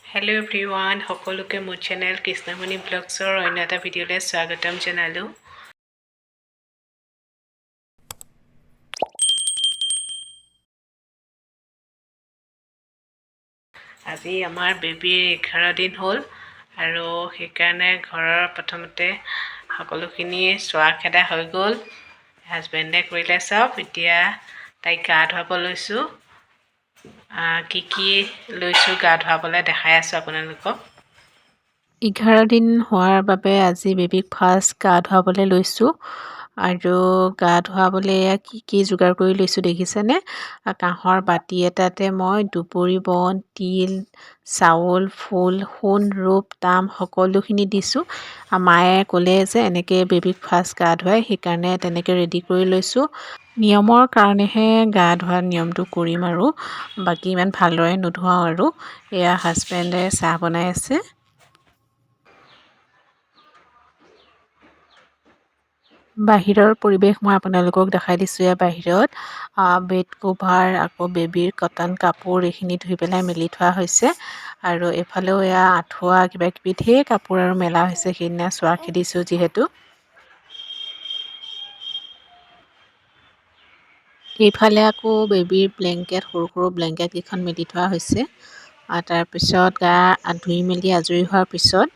Hello' everyone, সকলোকে মোৰ channel Krishnamoni ব্লগছৰ অন্য এটা ভিডিঅ'লৈ স্বাগতম জনালোঁ। আজি আমাৰ বেবীৰ 11 দিন হ'ল আৰু সেইকাৰণে ঘৰৰ প্ৰথমতে সকলোখিনি চোৱা খেদা হৈ গ'ল। হাজবেণ্ডে কৰিলে চব। এতিয়া তাইক গা ধুৱাব লৈছোঁ। কি লৈছোঁ গা ধুৱাবলৈ দেখাই আছোঁ আপোনালোকক। 11 দিন হোৱাৰ বাবে আজি বেবীক ফাৰ্ষ্ট গা ধুৱাবলৈ লৈছোঁ আৰু গা ধুৱাবলৈ এয়া কি যোগাৰ কৰি লৈছোঁ দেখিছেনে? কাঁহৰ বাতি এটাতে মই দুবৰি বন, তিল, চাউল, ফুল, সোণ, ৰূপ, তাম সকলোখিনি দিছোঁ। মায়ে ক'লে যে এনেকৈ বেবীক ফাৰ্ষ্ট গা ধুৱাই, সেইকাৰণে তেনেকৈ ৰেডি কৰি লৈছোঁ। নিয়মৰ কাৰণেহে গা ধোৱা নিয়মটো কৰিম আৰু বাকী ইমান ভালদৰে নোধোৱাওঁ আৰু। এয়া হাজবেণ্ডে চাহ বনাই আছে। বাহিৰৰ পৰিৱেশ মই আপোনালোকক দেখাই দিছোঁ। এয়া বাহিৰত বেড কভাৰ, আকৌ বেবীৰ কটন কাপোৰ এইখিনি ধুই পেলাই মেলি থোৱা হৈছে আৰু এইফালেও এয়া আঁঠুৱা কিবাকিবি ঢেৰ কাপোৰ আৰু মেলা হৈছে। সেইদিনা চোৱা খেদিছোঁ যিহেতু। এইফালে আকৌ বেবীৰ ব্লেংকেট, সৰু সৰু ব্লেংকেটকেইখন মেলি থোৱা হৈছে। তাৰপিছত গা ধুই মেলি আজৰি হোৱাৰ পিছত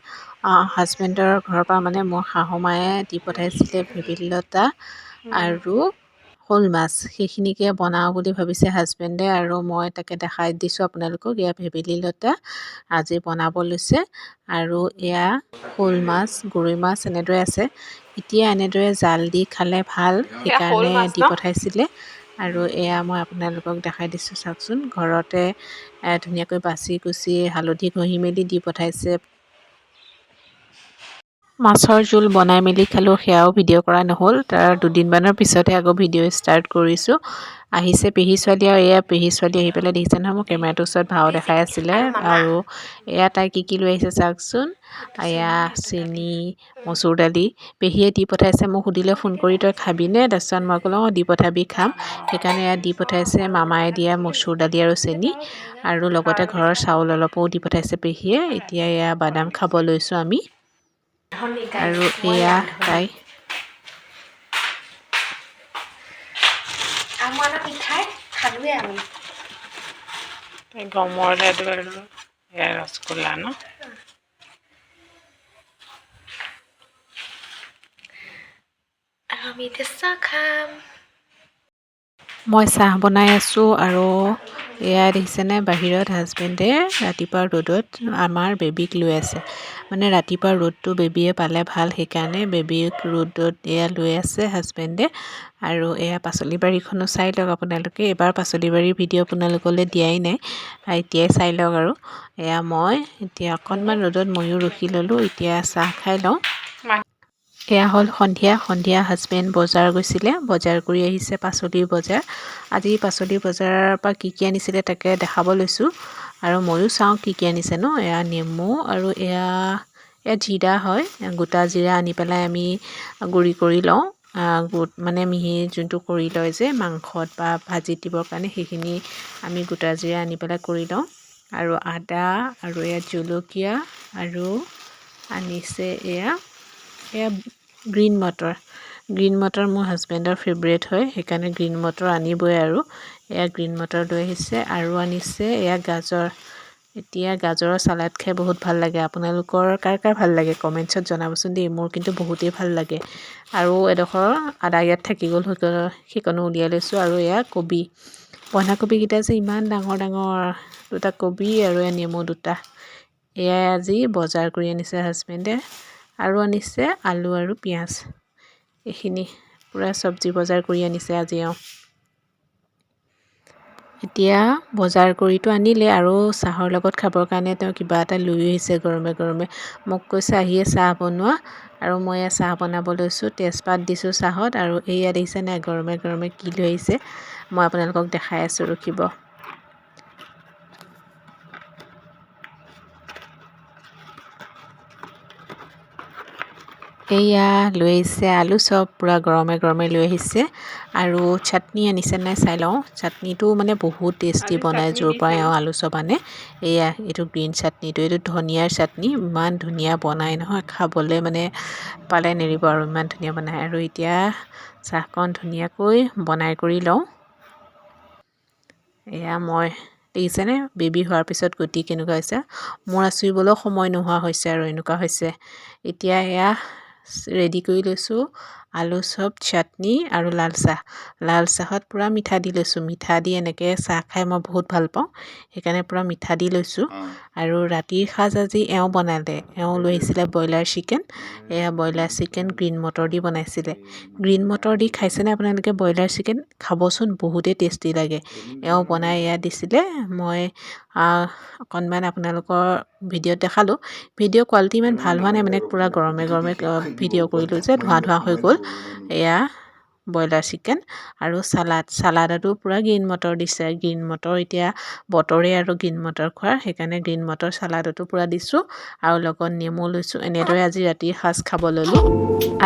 হাজবেণ্ডৰ ঘৰৰ পৰা মানে মোৰ শাহুমায়ে দি পঠাইছিলে ভেবেলী লতা আৰু শ'ল মাছ। সেইখিনিকে বনাওঁ বুলি ভাবিছে হাজবেণ্ডে আৰু মই তাকে দেখাই দিছোঁ আপোনালোকক। এয়া ভেবেলী লতা আজি বনাব লৈছে আৰু এয়া শ'ল মাছ, গৰৈ মাছ এনেদৰে আছে। এতিয়া এনেদৰে জাল দি খালে ভাল, সেইকাৰণে দি পঠাইছিলে আৰু এয়া মই আপোনালোকক দেখাই দিছোঁ। চাওকচোন, ঘৰতে ধুনীয়াকৈ বাচি কুচি হালধি ঘঁহি মেলি দি পঠাইছে। মাছৰ জোল বনাই মেলি খালোঁ, সেয়াও ভিডিঅ' কৰা নহ'ল। তাৰ দুদিনমানৰ পিছতহে আকৌ ভিডিঅ' ষ্টাৰ্ট কৰিছোঁ। আহিছে পেহী ছোৱালী আৰু এয়া পেহী ছোৱালী আহি পেলাই দেখিছে নহয়, মোৰ কেমেৰাটোৰ ওচৰত ভাও দেখাই আছিলে আৰু এয়া তাই কি লৈ আহিছে চাওকচোন। এয়া চেনি, মচুৰ দালি পেহীয়ে দি পঠাইছে। মোক সুধিলে ফোন কৰি, তই খাবিনে? তাৰপিছত মই ক'লোঁ অঁ দি পঠাবি, খাম। সেইকাৰণে এয়া দি পঠাইছে মামায়ে দিয়া মচুৰ দালি আৰু চেনি আৰু লগতে ঘৰৰ চাউল অলপো দি পঠাইছে পেহীয়ে। এতিয়া এয়া বাদাম খাব লৈছোঁ আমি আৰু এয়া তাই গমৰ লাডু আৰু এয়া ৰসগোল্লা ন। আমি এতিয়া চাহ খাম। মই চাহ বনাই আছোঁ আৰু এয়া দেখিছেনে বাহিৰত হাজবেণ্ডে ৰাতিপুৱা ৰ'দত আমাৰ বেবীক লৈ আছে। মানে ৰাতিপুৱা ৰ'দটো বেবীয়ে পালে ভাল, সেইকাৰণে বেবীক ৰ'দত এয়া লৈ আছে হাজবেণ্ডে। আৰু এয়া পাচলি বাৰীখনো চাই লওক আপোনালোকে। এইবাৰ পাচলি বাৰীৰ ভিডিঅ' আপোনালোকলৈ দিয়াই নাই, এতিয়াই চাই লওক আৰু। এয়া মই এতিয়া অকণমান ৰ'দত ময়ো ৰখি ল'লোঁ। এতিয়া চাহ খাই লওঁ। এয়া হ'ল সন্ধিয়া হাজবেণ্ড বজাৰ গৈছিলে, বজাৰ কৰি আহিছে, পাচলিৰ বজাৰ। আজি পাচলিৰ বজাৰৰ পৰা কি আনিছিলে তাকে দেখাব লৈছোঁ আৰু ময়ো চাওঁ কি আনিছেনো। এয়া নেমু আৰু এয়া জিৰা হয়, গোটা জিৰা আনি পেলাই আমি গুড়ি কৰি লওঁ। মানে মিহি যোনটো কৰি লয় যে মাংসত বা ভাজিত দিবৰ কাৰণে, সেইখিনি আমি গোটা জিৰা আনি পেলাই কৰি লওঁ। আৰু আদা আৰু এয়া জলকীয়া আৰু আনিছে এয়া গ্ৰীণ মটৰ মোৰ হাজবেণ্ডৰ ফেভৰেট হয়, সেইকাৰণে গ্ৰীণ মটৰ আনিবই আৰু এয়া গ্ৰীণ মটৰ লৈ আহিছে আৰু আনিছে এয়া গাজৰ। এতিয়া গাজৰৰ চালাড খাই বহুত ভাল লাগে। আপোনালোকৰ কাৰ কাৰ ভাল লাগে কমেণ্টছত জনাবচোন দেই। মোৰ কিন্তু বহুতেই ভাল লাগে। আৰু এডোখৰ আদা ইয়াত থাকি গ'ল, সেইকণো উলিয়াই লৈছোঁ। আৰু এয়া কবি, বন্ধাকবিকেইটা যে ইমান ডাঙৰ ডাঙৰ, দুটা কবি আৰু এয়া নেমু দুটা। এয়াই আজি বজাৰ কৰি আনিছে হাজবেণ্ডে আৰু আনিছে আলু আৰু পিঁয়াজ। এইখিনি পূৰা চব্জি বজাৰ কৰি আনিছে আজি। এতিয়া বজাৰ কৰিতো আনিলে আৰু চাহৰ লগত খাবৰ কাৰণে তেওঁ কিবা এটা লৈ আহিছে গৰমে গৰমে। মোক কৈছে আহিয়ে চাহ বনোৱা আৰু মই এয়া চাহ বনাব লৈছোঁ। তেজপাত দিছোঁ চাহত আৰু এয়া দেখিছে নাই গৰমে গৰমে কি লৈ আহিছে, মই আপোনালোকক দেখাই আছোঁ, ৰখিব। এয়া লৈ আহিছে আলু চপ পূৰা গৰমে গৰমে লৈ আহিছে আৰু চাটনি আনিছে নাই চাই লওঁ চাটনিটো মানে বহুত টেষ্টি বনাই য'ৰ পৰা এওঁ আলু চপ আনে এয়া এইটো গ্ৰীণ চাটনিটো এইটো ধনিয়াৰ চাটনি ইমান ধুনীয়া বনাই নহয় খাবলৈ মানে পালে নেৰিব আৰু ইমান ধুনীয়া বনায় আৰু এতিয়া চাহকণ ধুনীয়াকৈ বনাই কৰি লওঁ এয়া মই দেখিছেনে বেবী হোৱাৰ পিছত গতি কেনেকুৱা হৈছে মোৰ আচুৰিবলৈও সময় নোহোৱা হৈছে আৰু এনেকুৱা হৈছে এতিয়া এয়া ৰেডি কৰি লৈছোঁ আলু চপ চাটনি আৰু লাল চাহত পূৰা মিঠা দি লৈছোঁ মিঠা দি এনেকৈ চাহ খাই মই বহুত ভাল পাওঁ সেইকাৰণে পূৰা মিঠা দি লৈছোঁ আৰু ৰাতিৰ সাজ আজি এওঁ বনালে এওঁ লৈ আহিছিলে ব্ৰইলাৰ চিকেন এয়া ব্ৰইলাৰ চিকেন গ্ৰীণ মটৰ দি বনাইছিলে গ্ৰীণ মটৰ দি খাইছেনে আপোনালোকে ব্ৰইলাৰ চিকেন খাবচোন বহুতেই টেষ্টি লাগে এওঁ বনাই এয়া দিছিলে মই অকণমান আপোনালোকৰ ভিডিঅ'ত দেখালোঁ ভিডিঅ' কোৱালিটি ইমান ভাল হোৱা নাই মানে পূৰা গৰমে গৰমে ভিডিঅ' কৰিলোঁ যে ধোঁৱা হৈ গ'ল এয়া ব্ৰইলাৰ চিকেন আৰু চালাডতো পূৰা গ্ৰীণ মটৰ দিছে গ্ৰীণ মটৰ এতিয়া বতৰে আৰু গ্ৰীণ মটৰ খোৱাৰ সেইকাৰণে গ্ৰীণ মটৰ চালাডতো পূৰা দিছোঁ আৰু লগত নেমু লৈছোঁ এনেদৰে আজি ৰাতিৰ সাজ খাব ল'লোঁ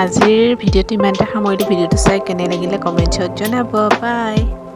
আজিৰ ভিডিঅ'টো ইমানতে সামৰিলোঁ ভিডিঅ'টো চাই কেনে লাগিলে কমেণ্টছত জনাব বাই